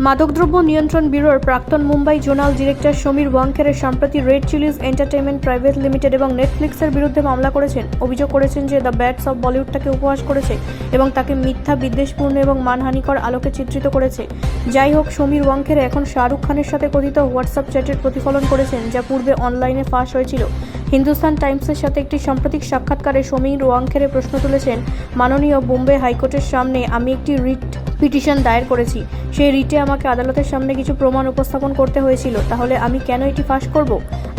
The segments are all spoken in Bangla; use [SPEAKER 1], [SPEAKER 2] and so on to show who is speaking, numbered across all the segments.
[SPEAKER 1] মাদকদ্রব্য নিয়ন্ত্রণ ব্যুরোর প্রাক্তন মুম্বাই জোনাল ডিরেক্টর সমীর ওয়াংখেড়ে সম্প্রতি red Chillies entertainment private limited এবং নেটফ্লিক্সের বিরুদ্ধে মামলা করেছেন। অভিযোগ করেছেন যে দ্য ব্যাটস অব বলিউডটাকে উপহাস করেছে এবং তাকে মিথ্যা, বিদ্বেষপূর্ণ এবং মানহানিকর আলোকে চিত্রিত করেছে। যাই হোক, সমীর ওয়াংখেড়ে এখন শাহরুখ খানের সাথে কথিত হোয়াটসঅ্যাপ চ্যাটের প্রতিফলন করেছেন, যা পূর্বে অনলাইনে ফাঁস হয়েছিল। হিন্দুস্তান টাইমসের সাথে একটি সাম্প্রতিক সাক্ষাৎকারে সমীর ওয়াংখেড়ে প্রশ্ন তুলেছেন, মাননীয় বোম্বে হাইকোর্টের সামনে আমি একটি রিট পিটিশন দায়ের করেছি। সেই রিটে আমাকে আদালতের সামনে কিছু প্রমাণ উপস্থাপন করতে হয়েছিল। তাহলে আমি কেন এটি ফাঁস করব?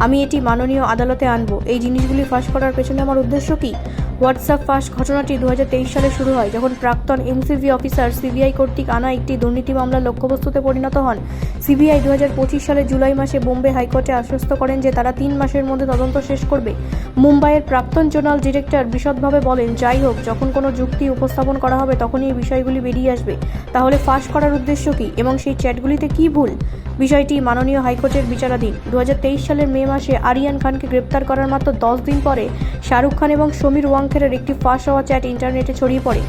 [SPEAKER 1] আমি এটি মাননীয় আদালতে আনব। এই জিনিসগুলি ফাঁস করার পেছনে আমার উদ্দেশ্য কি? হোয়াটসঅ্যাপ ফাঁস ঘটনাটি 2023 সালে শুরু হয়, যখন প্রাক্তন এনসিবি অফিসার সিবিআই কর্তৃক আনা একটি দুর্নীতি মামলার লক্ষ্যবস্তুতে পরিণত হন। সিবিআই 2025 সালের জুলাই মাসে বোম্বে হাইকোর্টে আশ্বস্ত করেন যে তারা 3 মাসের মধ্যে তদন্ত শেষ করবে। মুম্বাইয়ের প্রাক্তন জোনাল ডিরেক্টর বিশদভাবে বলেন, যাই হোক, যখন কোনো যুক্তি উপস্থাপন করা হবে তখনই এই বিষয়গুলি বেরিয়ে আসবে। তাহলে ফাঁস করার উদ্দেশ্য কি এবং সেই চ্যাটগুলিতে কী ভুল? বিষয়টি মাননীয় হাইকোর্টের বিচারাধীন। 2023 সালের মে মাসে আরিয়ান খানকে গ্রেপ্তার করার মাত্র 10 দিন পরে শাহরুখ খান এবং সমীর ওয়াংখেড়ের একটি ফাঁস হওয়া চ্যাট ইন্টারনেটে ছড়িয়ে পড়ে।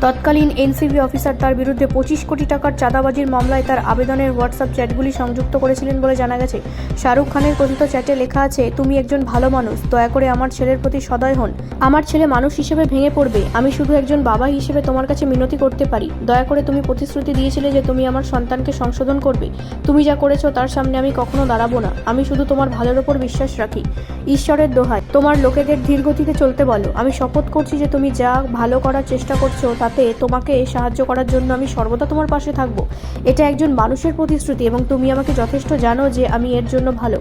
[SPEAKER 1] তৎকালীন এনসিবি অফিসার তার বিরুদ্ধে 25 কোটি টাকার চাঁদাবাজির মামলায় তার আবেদনের হোয়াটসঅ্যাপ চ্যাটগুলি সংযুক্ত করেছিলেন বলে জানা গেছে। শাহরুখ খানের কথিত চ্যাটে লেখা আছে, তুমি একজন ভালো মানুষ, দয়া করে আমার ছেলের প্রতি সদয় হন। আমার ছেলে মানুষ হিসেবে ভেঙে পড়বে। আমি শুধু একজন বাবা হিসেবে তোমার কাছে মিনতি করতে পারি। দয়া করে, তুমি প্রতিশ্রুতি দিয়েছিলে যে তুমি আমার সন্তানকে সংশোধন করবে। তুমি যা করেছো তার সামনে আমি কখনো দাঁড়াবো না। আমি শুধু তোমার ভালোর ওপর বিশ্বাস রাখি। ঈশ্বরের দোহাই, তোমার লোকেদের ধীরগতিতে চলতে বলো। আমি শপথ করছি যে তুমি যা ভালো করার চেষ্টা করছো তাতে তোমাকে সাহায্য করার জন্য আমি সর্বদা তোমার পাশে থাকবো। এটা একজন মানুষের প্রতিশ্রুতি এবং তুমি আমাকে যথেষ্ট জানো যে আমি এর জন্য ভালো।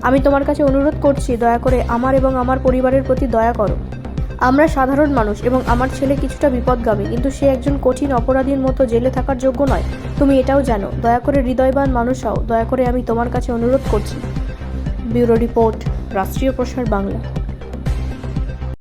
[SPEAKER 1] আমি তোমার কাছে অনুরোধ করছি, দয়া করে আমার এবং আমার পরিবারের প্রতি দয়া করো। আমরা সাধারণ মানুষ এবং আমার ছেলে কিছুটা বিপদগামী, কিন্তু সে একজন কঠিন অপরাধীর মতো জেলে থাকার যোগ্য নয়। তুমি এটাও জানো। দয়া করে হৃদয়বান মানুষ হও। দয়া করে, আমি তোমার কাছে অনুরোধ করছি। ব্যুরো রিপোর্ট, রাষ্ট্রীয় প্রসার বাংলা।